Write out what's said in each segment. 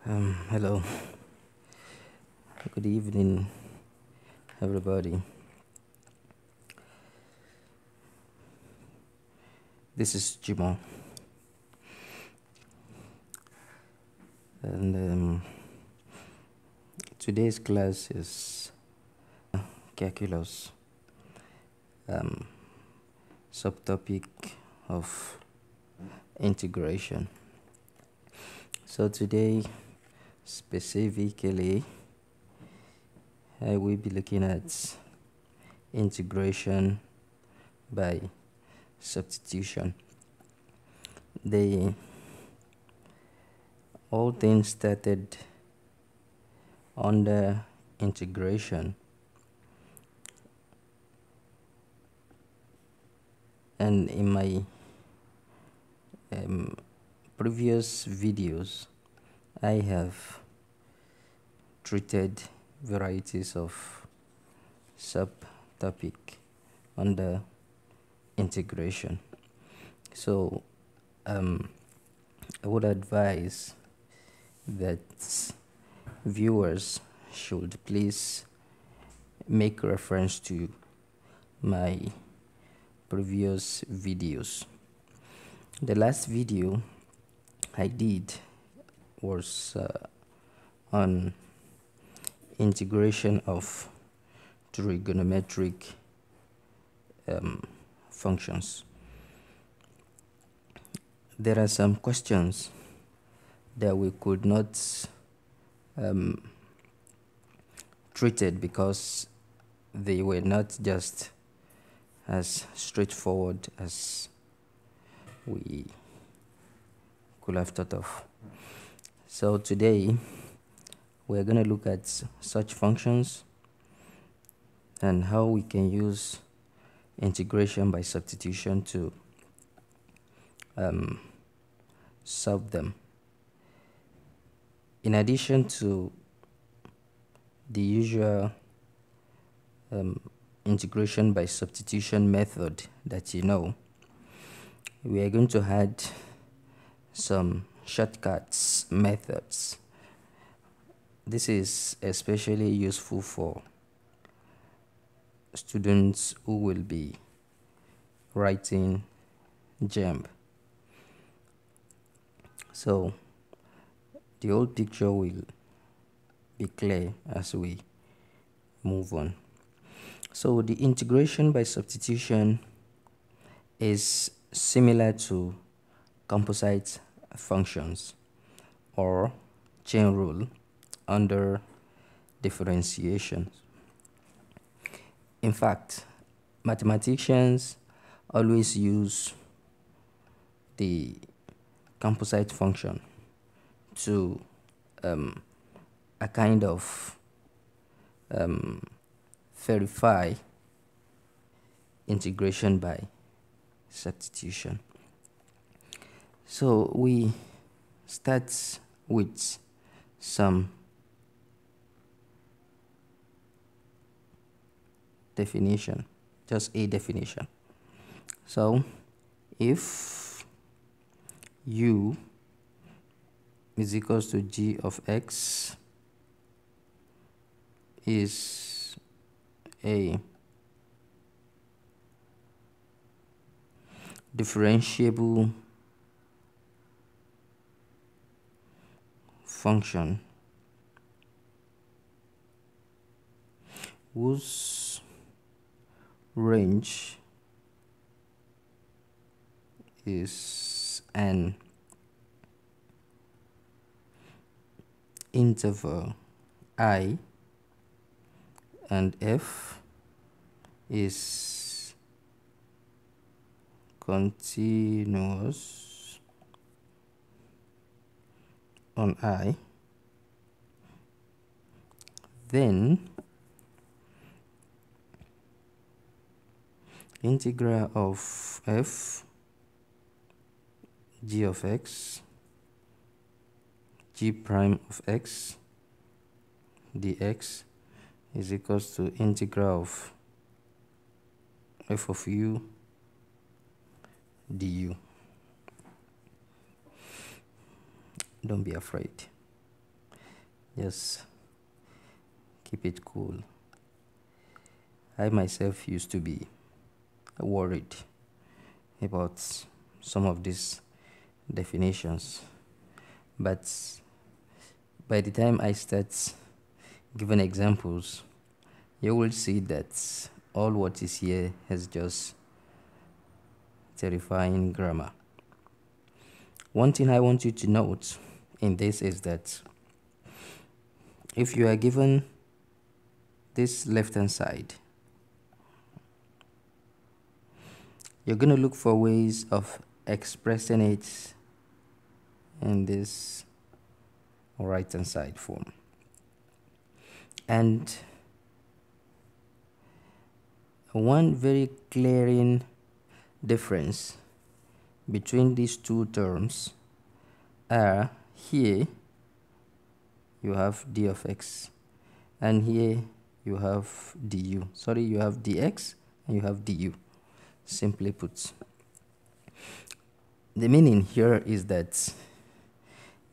Hello, good evening, everybody. This is Jimo, and today's class is calculus, subtopic of integration. So today, specifically, I will be looking at integration by substitution. All things started under integration, and in my previous videos I have treated varieties of subtopic under integration. So I would advise that viewers should please make reference to my previous videos. The last video I did was on integration of trigonometric functions. There are some questions that we could not treated because they were not just as straightforward as we could have thought of. So today we're going to look at such functions and how we can use integration by substitution to solve them. In addition to the usual integration by substitution method that you know, we are going to add some shortcuts methods. This is especially useful for students who will be writing GEMB. So the whole picture will be clear as we move on. So the integration by substitution is similar to composite functions or chain rule under differentiation. In fact, mathematicians always use the composite function to a kind of verify integration by substitution. So we start with some definition, just a definition. So if u is equals to g of x is a differentiable function whose range is an interval I and f is continuous on I, then integral of f g of x g prime of x dx is equals to integral of f of u du. Don't be afraid. Just keep it cool. I myself used to be worried about some of these definitions, but by the time I start giving examples, you will see that all what is here is just terrifying grammar. One thing I want you to note in this is that if you are given this left hand side, you're going to look for ways of expressing it in this right hand side form. And one very glaring difference between these two terms are here you have d of x, and here you have du. Sorry, you have dx and you have du. Simply put, the meaning here is that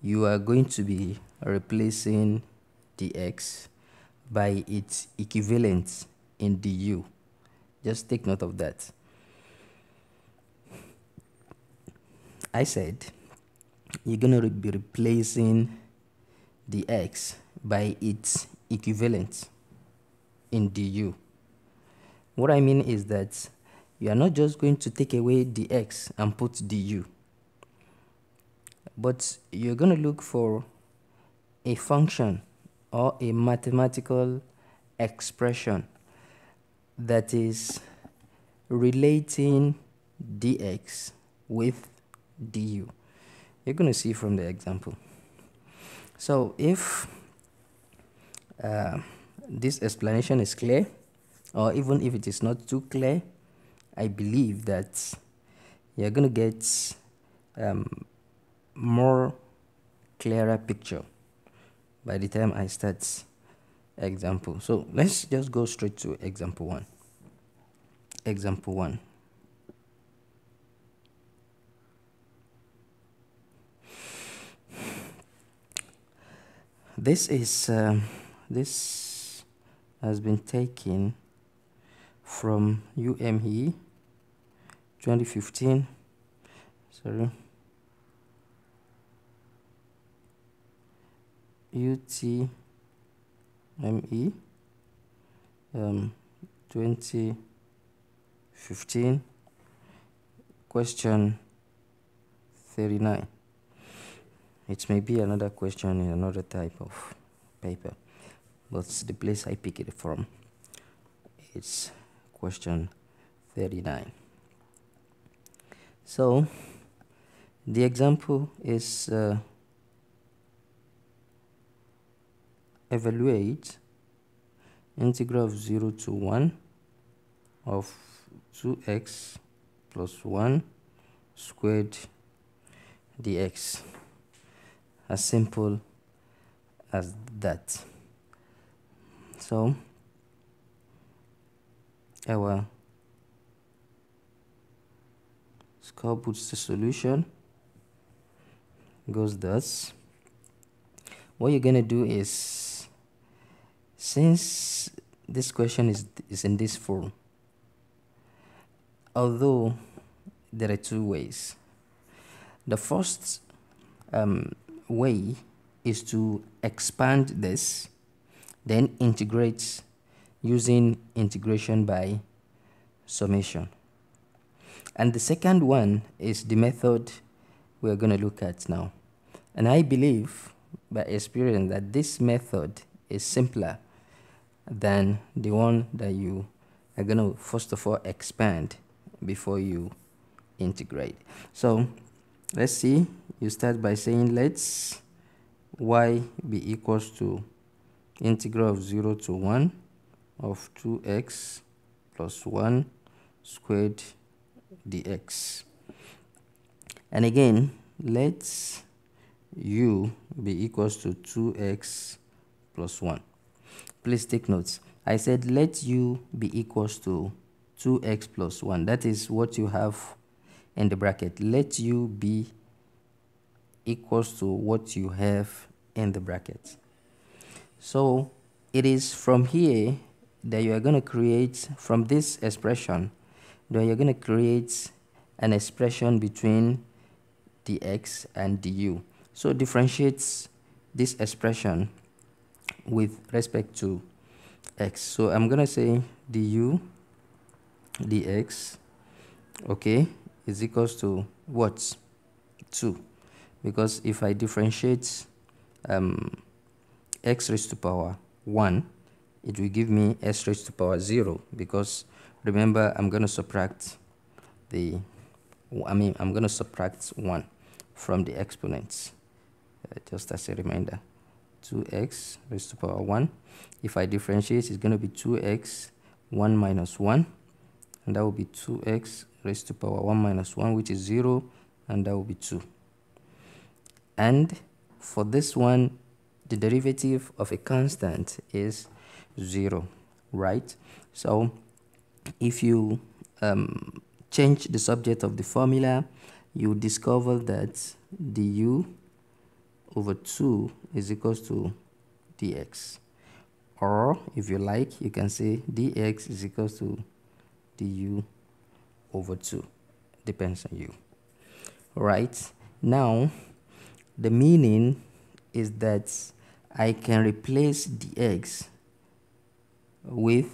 you are going to be replacing dx by its equivalent in du. Just take note of that. I said you're going to be replacing dx by its equivalent in du. What I mean is that you are not just going to take away dx and put du, but you're going to look for a function or a mathematical expression that is relating dx with du. You're going to see from the example. So if this explanation is clear, or even if it is not too clear, I believe that you're going to get more clearer picture by the time I start example. So let's just go straight to example 1. Example 1. This has been taken from UME 2015. Sorry. UTME 2015, question 39. It may be another question in another type of paper, but the place I pick it from, it's question 39. So the example is evaluate integral of 0 to 1 of 2x plus 1 squared dx. As simple as that. So our ScoreBooster solution goes thus. What you're going to do is, since this question is in this form, although there are two ways. The first way is to expand this, then integrate using integration by summation. And the second one is the method we're going to look at now. And I believe by experience that this method is simpler than the one that you are going to first of all expand before you integrate. So let's see. You start by saying let's y be equals to integral of 0 to 1 of 2x plus 1 squared dx. And again, let's u be equals to 2x plus 1. Please take notes. I said let u be equals to 2x plus 1. That is what you have in the bracket. Let u be equals to what you have in the bracket. So it is from here that you are going to create, from this expression, that you're going to create an expression between the x and the u. So differentiates this expression with respect to x. So I'm going to say du dx, okay, is equals to what? 2. Because if I differentiate x raised to power 1, it will give me s raised to power 0, because remember, I'm going to subtract I'm going to subtract 1 from the exponents, just as a reminder. 2x raised to power 1. If I differentiate, it's going to be 2x 1 minus 1, and that will be 2x raised to power 1 minus 1, which is 0, and that will be 2. And for this one, the derivative of a constant is 0, right? So if you change the subject of the formula, you discover that du over 2 is equals to dx. Or if you like, you can say dx is equals to du over 2. Depends on you. Right? Now, the meaning is that I can replace dx with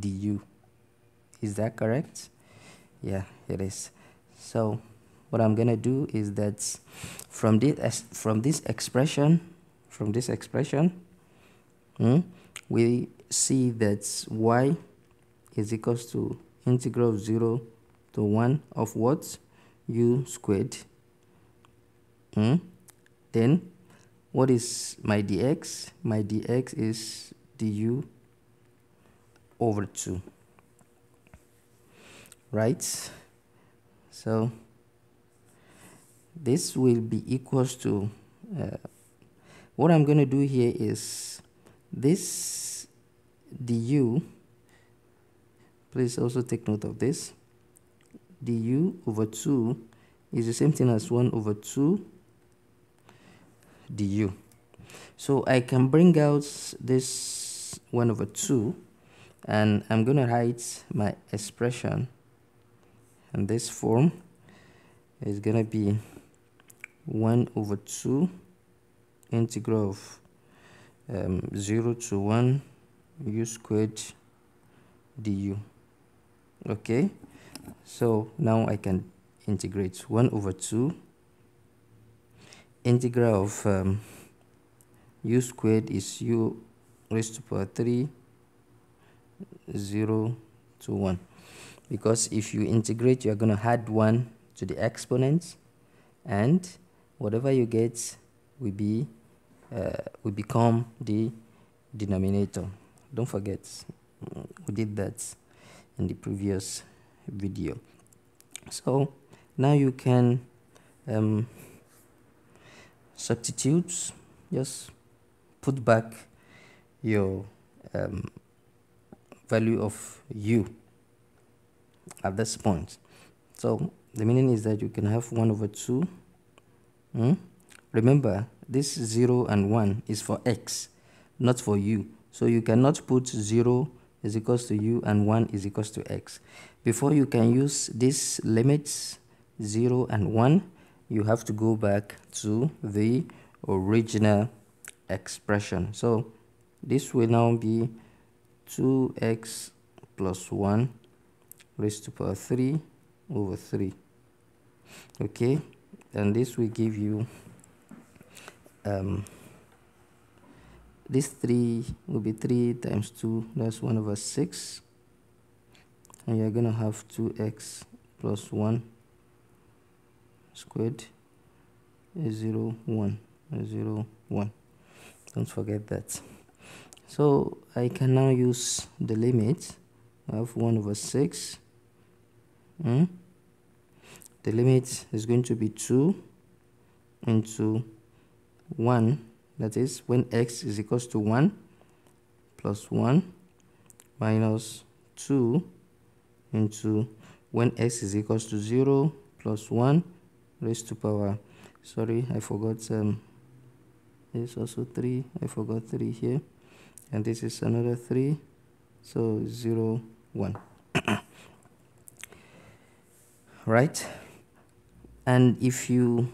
du. Is that correct? Yeah, it is. So what I'm gonna do is that from this expression, we see that y is equals to integral of 0 to 1 of what? U squared. Then what is my dx? My dx is du over 2. Right? So this will be equals to, what I'm going to do here is this du, please also take note of this, du over 2 is the same thing as 1 over 2 du. So I can bring out this 1 over 2, and I'm going to write my expression in this form. Is going to be 1 over 2 integral of 0 to 1 u squared du. Okay, so now I can integrate 1 over 2 integral of u squared is u raised to power 3 0 to 1, because if you integrate, you're going to add 1 to the exponents, and whatever you get will become the denominator. Don't forget, we did that in the previous video. So now you can substitute, just put back your value of u at this point. So the meaning is that you can have 1 over 2. Remember, this 0 and 1 is for x, not for u. So you cannot put 0 is equals to u and 1 is equals to x. Before you can use these limits, 0 and 1, you have to go back to the original expression. So this will now be 2x plus 1 raised to power 3 over 3. Okay, and this will give you this 3 will be 3 times 2, that's 1 over 6, and you're gonna have 2x plus 1 squared is 0 1 0 1. Don't forget that. So I can now use the limit. I have 1 over 6. The limit is going to be 2 into 1, that is when x is equals to 1, plus 1 minus 2 into when x is equals to 0 plus 1 raised to power, sorry, I forgot There's also 3. I forgot 3 here. And this is another 3. So 0, 1. Right? And if you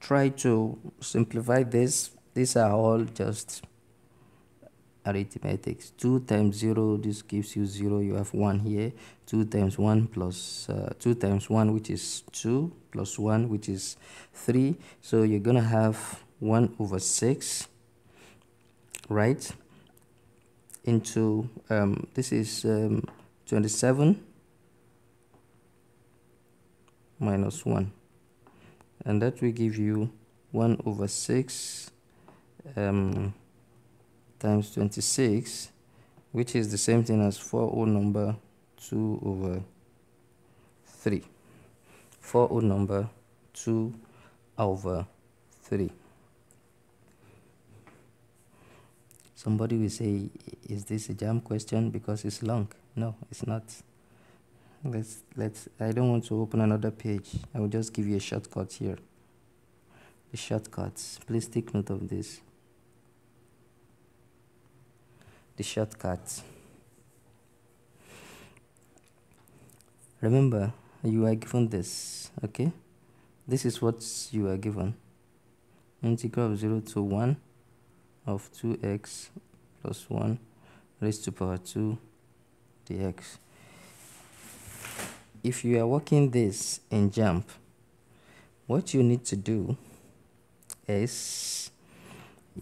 try to simplify this, these are all just arithmetics. 2 times 0, this gives you 0. You have 1 here. 2 times 1 plus 2 times 1, which is 2, plus 1, which is 3. So you're gonna have 1 over 6, right, into this is 27 minus 1, and that will give you 1 over 6 times 26, which is the same thing as 4 whole number 2 over 3. 4 whole number 2 over 3. Somebody will say, is this a jam question because it's long? No, it's not. I don't want to open another page. I will just give you a shortcut here. The shortcuts, please take note of this. The shortcuts. Remember, you are given this, okay? This is what you are given. Integral of 0 to 1 of 2x plus 1 raised to power 2 dx. If you are working this in JAMP, what you need to do is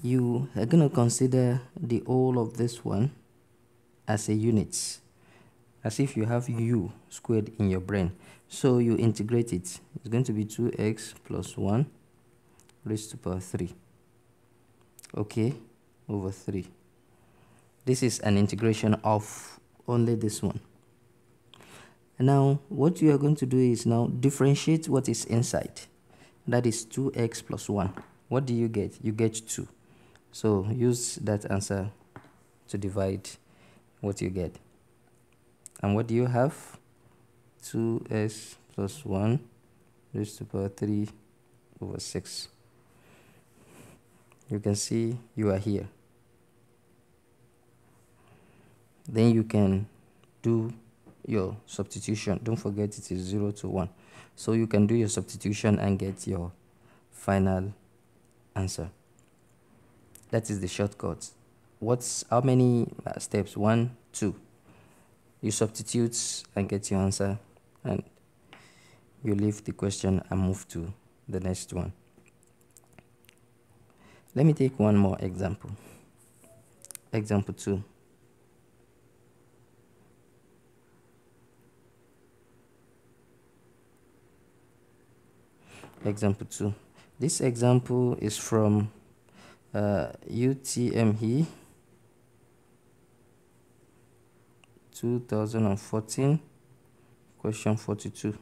you are going to consider the whole of this one as a unit, as if you have u squared in your brain. So you integrate it. It's going to be 2x plus 1 raised to power 3. Okay, over 3. This is an integration of only this one. Now, what you are going to do is now differentiate what is inside. That is 2x plus 1. What do you get? You get 2. So use that answer to divide what you get. And what do you have? 2x plus 1 raised to power 3 over 6. You can see you are here. Then you can do your substitution. Don't forget it is 0 to 1. So you can do your substitution and get your final answer. That is the shortcut. How many steps? 1, 2. You substitute and get your answer, and you leave the question and move to the next one. Let me take one more example. Example 2. Example 2. This example is from UTME 2014, question 42.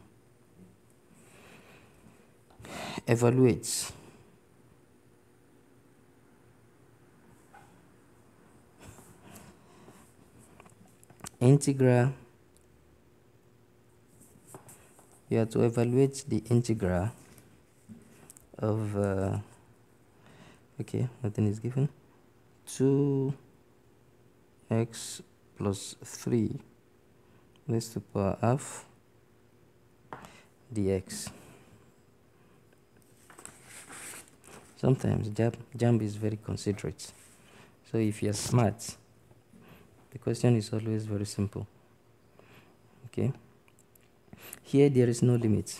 Evaluate integral. You have to evaluate the integral of okay, nothing is given. 2x plus 3 raised to power half dx. Sometimes JAMB is very considerate. So if you're smart, the question is always very simple. Okay. Here there is no limit,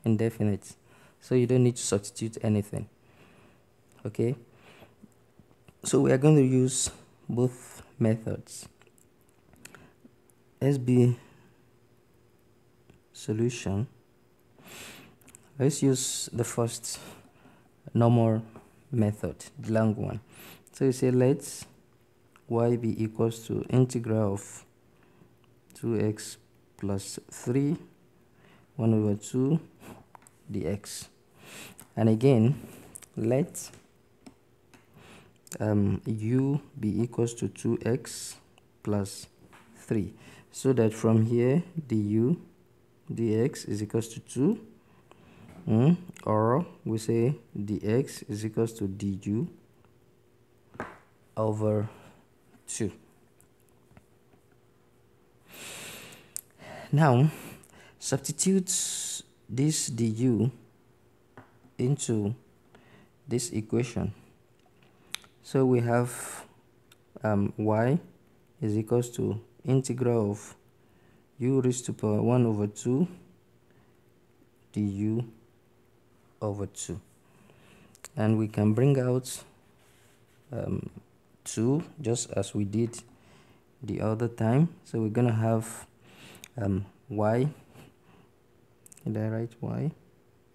indefinite. So you don't need to substitute anything. Okay. So we are going to use both methods. SB solution. Let's use the first normal method, the long one. So you say let y be equals to integral of 2x plus 3 1 over 2 dx. And again, let u be equals to 2x plus 3, so that from here du dx is equals to 2 Or we say dx is equals to du over 2. Now substitute this du into this equation. So we have y is equals to integral of u raised to power 1 over 2 du over 2, and we can bring out 2 just as we did the other time. So we're gonna have y, did I write y?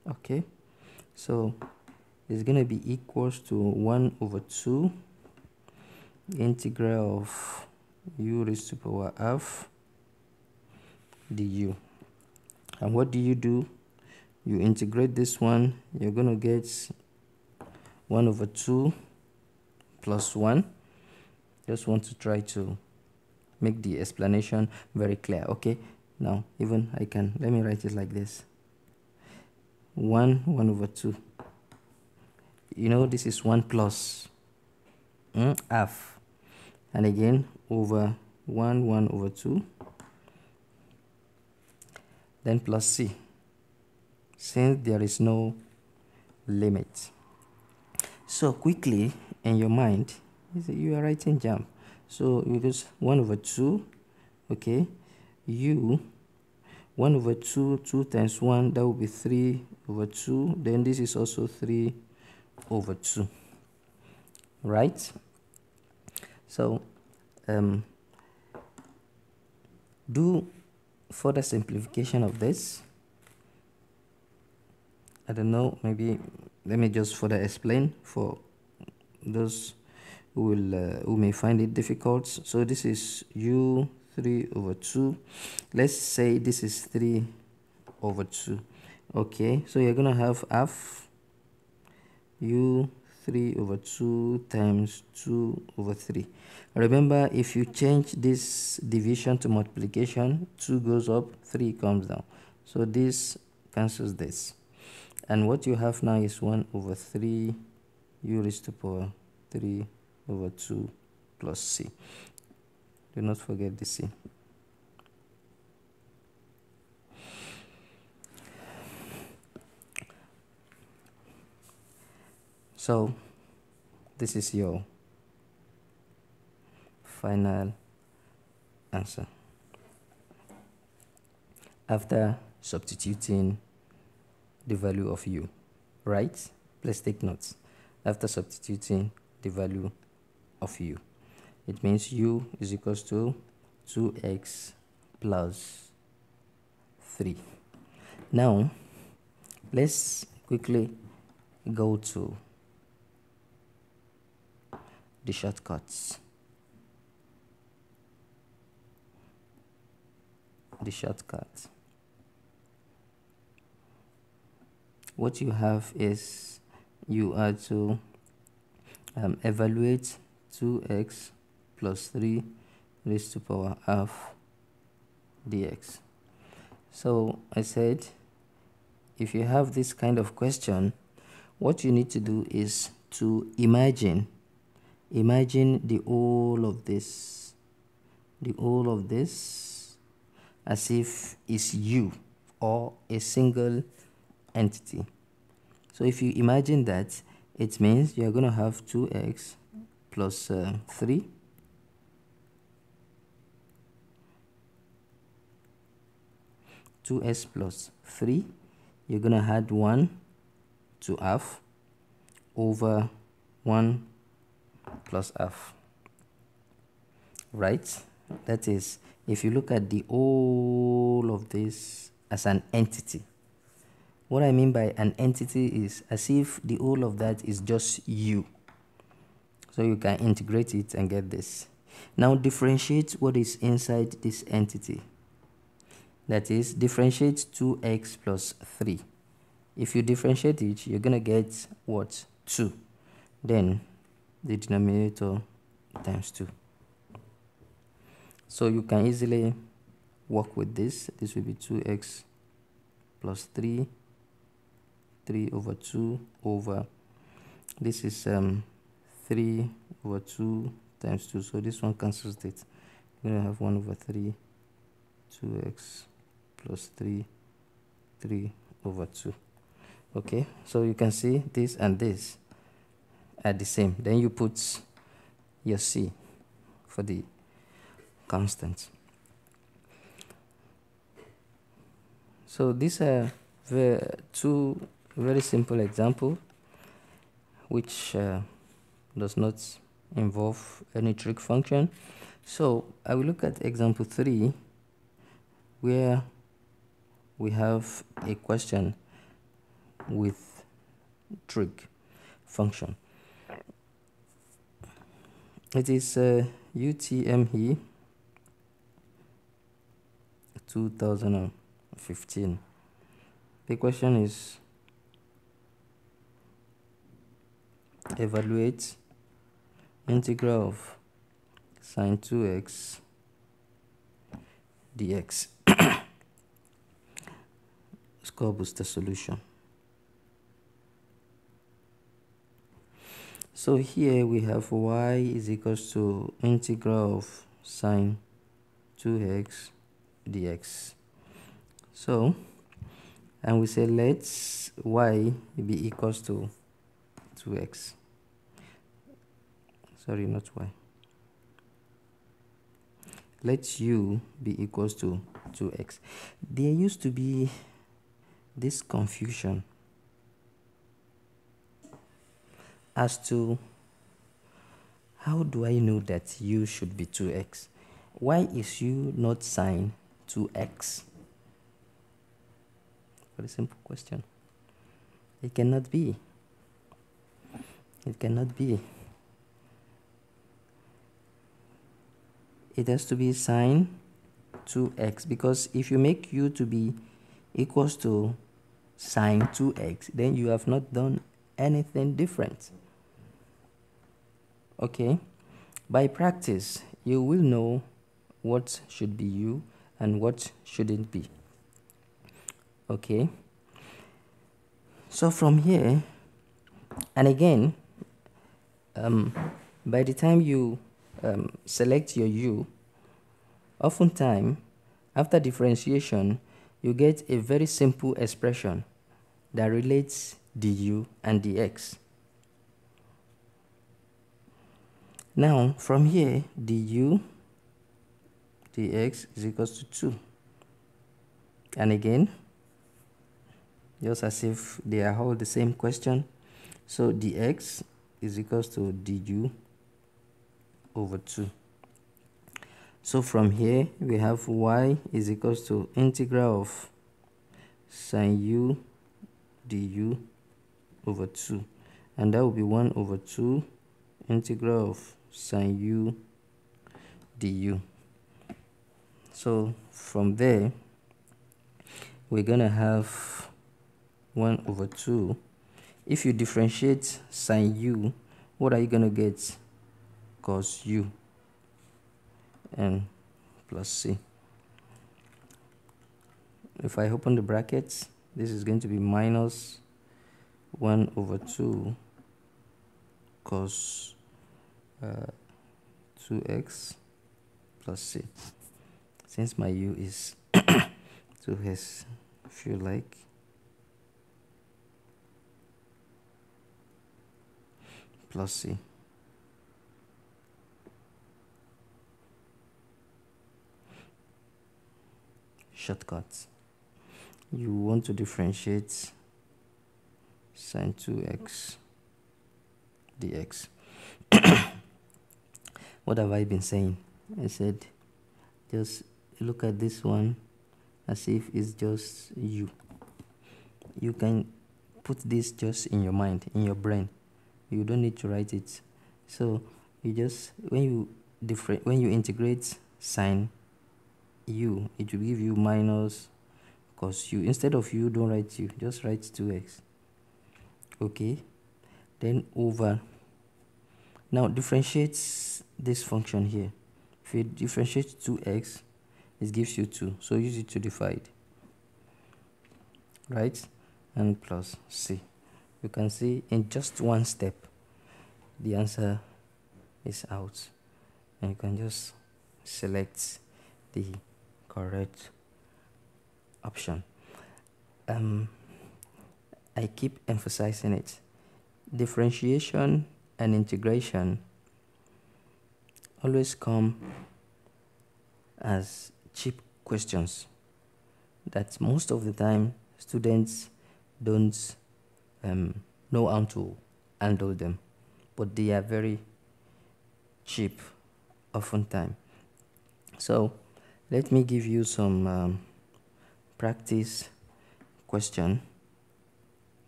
Okay, so it's gonna be equals to 1 over 2 integral of u raised to power half du. And what do? You integrate this one, you're gonna get 1 over 2 plus 1. Just want to try to make the explanation very clear. Okay, now even let me write it like this: 1 over 2. You know, this is 1 plus half, and again over 1 over 2, then plus c, since there is no limit. So quickly in your mind, you are writing jump. So you just 1 over 2, okay, 1 over 2, 2 times 1, that will be 3 over 2. Then this is also 3 over 2, right? So do further simplification of this. I don't know, maybe let me just further explain for those who may find it difficult. So this is u 3 over 2. Let's say this is 3 over 2. Okay, so you're gonna have half u 3 over 2 times 2 over 3. Remember, if you change this division to multiplication, 2 goes up, 3 comes down. So this cancels this. And what you have now is 1 over 3 u raised to power 3 over 2 plus c. Do not forget the c. So this is your final answer after substituting the value of u, right? Let's take notes. After substituting the value of u, it means u is equals to 2x plus 3. Now let's quickly go to the shortcuts. What you have is you are to evaluate 2x plus 3 raised to power half dx. So I said, if you have this kind of question, what you need to do is to imagine the whole of this as if it's you or a single entity. So if you imagine that, it means you're going to have 2x plus 3 2s plus 3, you're going to add 1 to half over 1 plus half, right? That is, if you look at the whole of this as an entity. What I mean by an entity is as if the whole of that is just you. So you can integrate it and get this. Now differentiate what is inside this entity. That is, differentiate 2x plus 3. If you differentiate it, you're going to get what? 2. Then the denominator times 2. So you can easily work with this. This will be 2x plus 3 3 over 2 over, this is 3 over 2 times 2, so this one cancels it. We're going to have 1 over 3, 2x plus 3 over 2. Okay, so you can see this and this are the same. Then you put your c for the constant. So these are two very simple examples which does not involve any trig function. So I will look at example 3, where we have a question with trig function. It is UTME 2015. The question is, evaluate integral of sine 2x dx. ScoreBooster solution. So here we have y is equals to integral of sine 2x dx. So, and we say let's y be equals to 2x. Sorry, not y. Let u be equals to 2x. There used to be this confusion as to how do I know that u should be 2x? Why is u not sine 2x? Very simple question. It cannot be. It cannot be. It has to be sine 2x, because if you make u to be equals to sine 2x, then you have not done anything different. Okay, by practice you will know what should be u and what shouldn't be. Okay, so from here, and again, by the time you select your u, oftentimes after differentiation you get a very simple expression that relates du and dx. Now from here, du dx is equals to 2, and again, just as if they are all the same question, so dx is equals to du over 2. So from here we have y is equals to integral of sine u du over 2, and that will be 1 over 2 integral of sine u du. So from there we're gonna have 1 over 2. If you differentiate sine u, what are you gonna get? Cos u and plus c. If I open the brackets, this is going to be minus 1 over 2 cos 2x plus c. Since my u is 2s, if you like, plus c. Shortcuts. You want to differentiate sine 2x dx. What have I been saying? I said just look at this one as if it's just u. You can put this just in your mind, in your brain. You don't need to write it. So you just, when you integrate sine u, it will give you minus cos u. Instead of u, don't write u, just write 2x. Okay, then over. Now differentiate this function here. If you differentiate 2x, it gives you 2, so use it to divide, right? and plus C. You can see in just one step the answer is out, and you can just select the correct option. I keep emphasizing it. Differentiation and integration always come as cheap questions that most of the time students don't know how to handle them, but they are very cheap oftentimes. So let me give you some practice question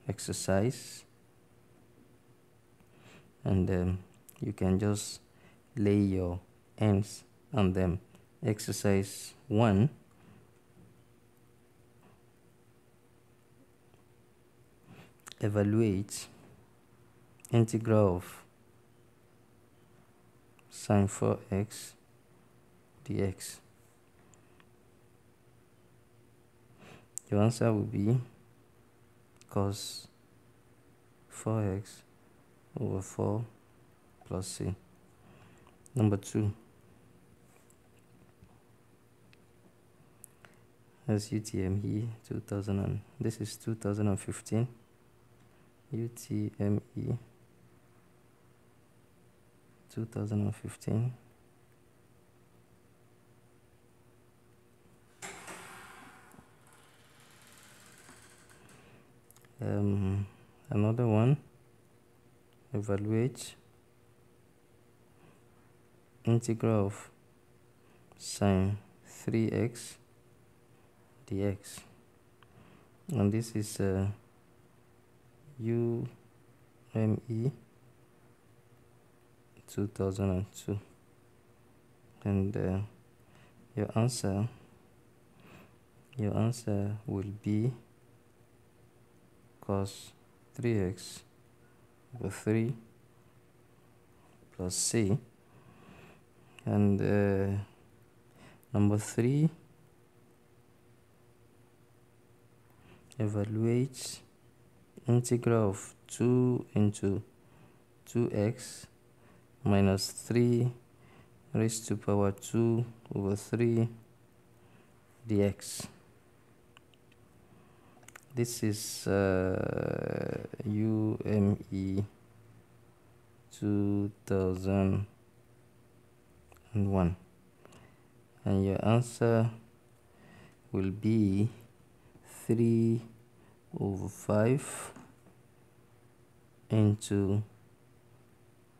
exercise, and you can just lay your hands on them. Exercise 1. Evaluate integral of sine 4x dx. Your answer will be cos 4x over 4 plus c. Number 2. That's UTME 2000 this is 2015. UTME 2015. Another one, evaluate integral of sine 3x dx, and this is UME 2002, and your answer will be cos 3x over 3 plus c. And number 3, evaluate integral of 2 into 2x minus 3 raised to power 2 over 3 dx. This is UME 2001, and your answer will be 3 over 5 into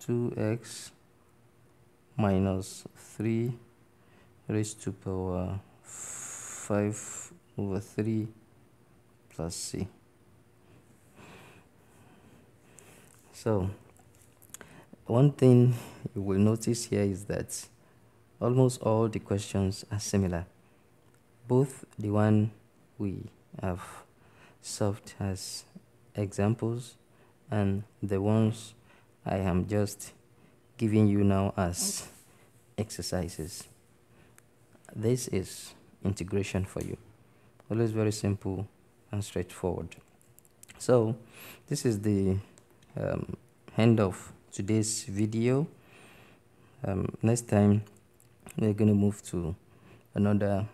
2x minus 3 raised to power 5 over 3 plus c. So one thing you will notice here is that almost all the questions are similar. Both the one we have solved as examples and the ones I am just giving you now as exercises. This is integration for you. Always very simple and straightforward. So this is the end of today's video. Next time we're going to move to another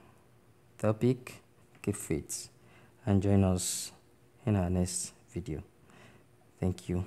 topic. Keep fit and join us in our next video. Thank you.